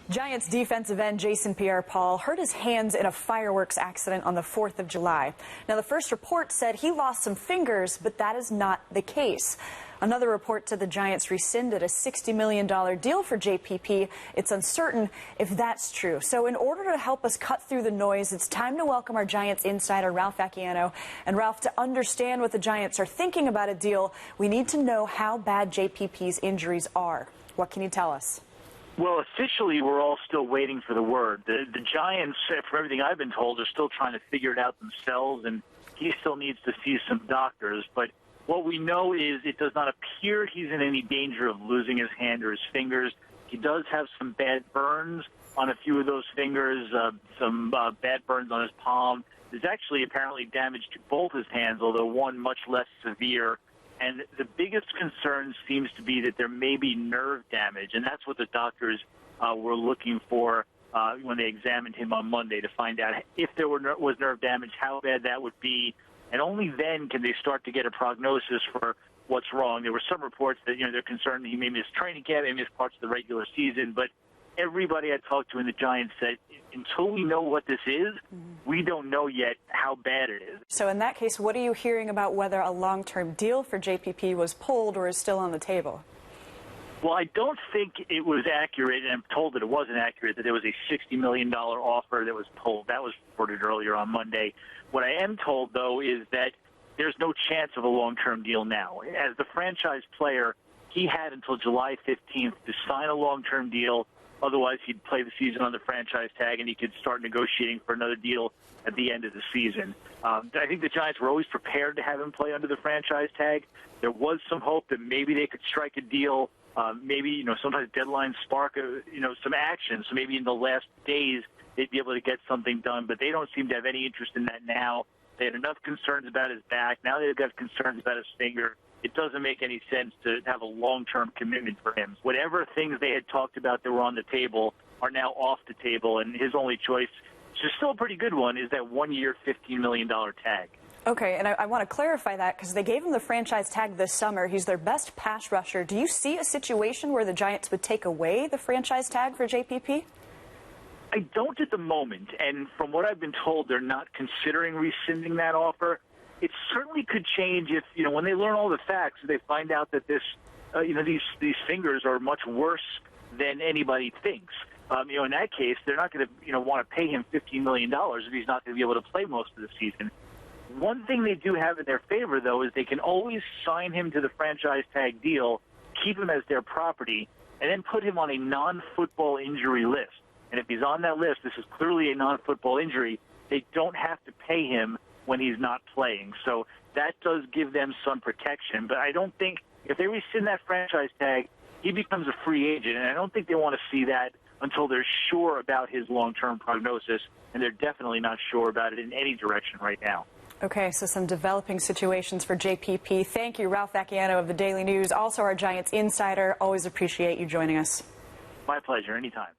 Giants defensive end Jason Pierre-Paul hurt his hands in a fireworks accident on the 4th of July. Now, the first report said he lost some fingers, but that is not the case. Another report said the Giants rescinded a $60 million deal for JPP. It's uncertain if that's true. So in order to help us cut through the noise, it's time to welcome our Giants insider, Ralph Vacchiano. And Ralph, to understand what the Giants are thinking about a deal, we need to know how bad JPP's injuries are. What can you tell us? Well, officially, we're all still waiting for the word. The Giants, from everything I've been told, are still trying to figure it out themselves, and he still needs to see some doctors. But what we know is it does not appear he's in any danger of losing his hand or his fingers. He does have some bad burns on a few of those fingers, some bad burns on his palm. There's actually apparently damage to both his hands, although one much less severe. And the biggest concern seems to be that there may be nerve damage, and that's what the doctors were looking for when they examined him on Monday, to find out if there was nerve damage, how bad that would be, and only then can they start to get a prognosis for what's wrong. There were some reports that they're concerned he may miss training camp, may miss parts of the regular season, but everybody I talked to in the Giants said until we know what this is, we don't know yet how bad it is. So in that case, what are you hearing about whether a long-term deal for JPP was pulled or is still on the table? Well, I don't think it was accurate, and I'm told that it wasn't accurate, that there was a $60 million offer that was pulled. That was reported earlier on Monday. What I am told, though, is that there's no chance of a long-term deal now. As the franchise player, he had until July 15th to sign a long-term deal. Otherwise, he'd play the season on the franchise tag, and he could start negotiating for another deal at the end of the season. I think the Giants were always prepared to have him play under the franchise tag. There was some hope that maybe they could strike a deal. Maybe, sometimes deadlines spark, some action. So maybe in the last days they'd be able to get something done. But they don't seem to have any interest in that now. They had enough concerns about his back. Now they've got concerns about his finger. It doesn't make any sense to have a long-term commitment for him. Whatever things they had talked about that were on the table are now off the table, and his only choice, which is still a pretty good one, is that one-year, $15 million tag. Okay, and I want to clarify that because they gave him the franchise tag this summer. He's their best pass rusher. Do you see a situation where the Giants would take away the franchise tag for JPP? I don't at the moment, and from what I've been told, they're not considering rescinding that offer. It certainly could change if, when they learn all the facts, they find out that these fingers are much worse than anybody thinks. In that case, they're not going to, want to pay him $15 million if he's not going to be able to play most of the season. One thing they do have in their favor, though, is they can always sign him to the franchise tag deal, keep him as their property, and then put him on a non-football injury list. And if he's on that list, this is clearly a non-football injury, they don't have to pay him when he's not playing. So that does give them some protection. But I don't think, if they rescind that franchise tag, he becomes a free agent. And I don't think they want to see that until they're sure about his long-term prognosis. And they're definitely not sure about it in any direction right now. Okay, so some developing situations for JPP. Thank you, Ralph Vacchiano of the Daily News, also our Giants insider. Always appreciate you joining us. My pleasure, anytime.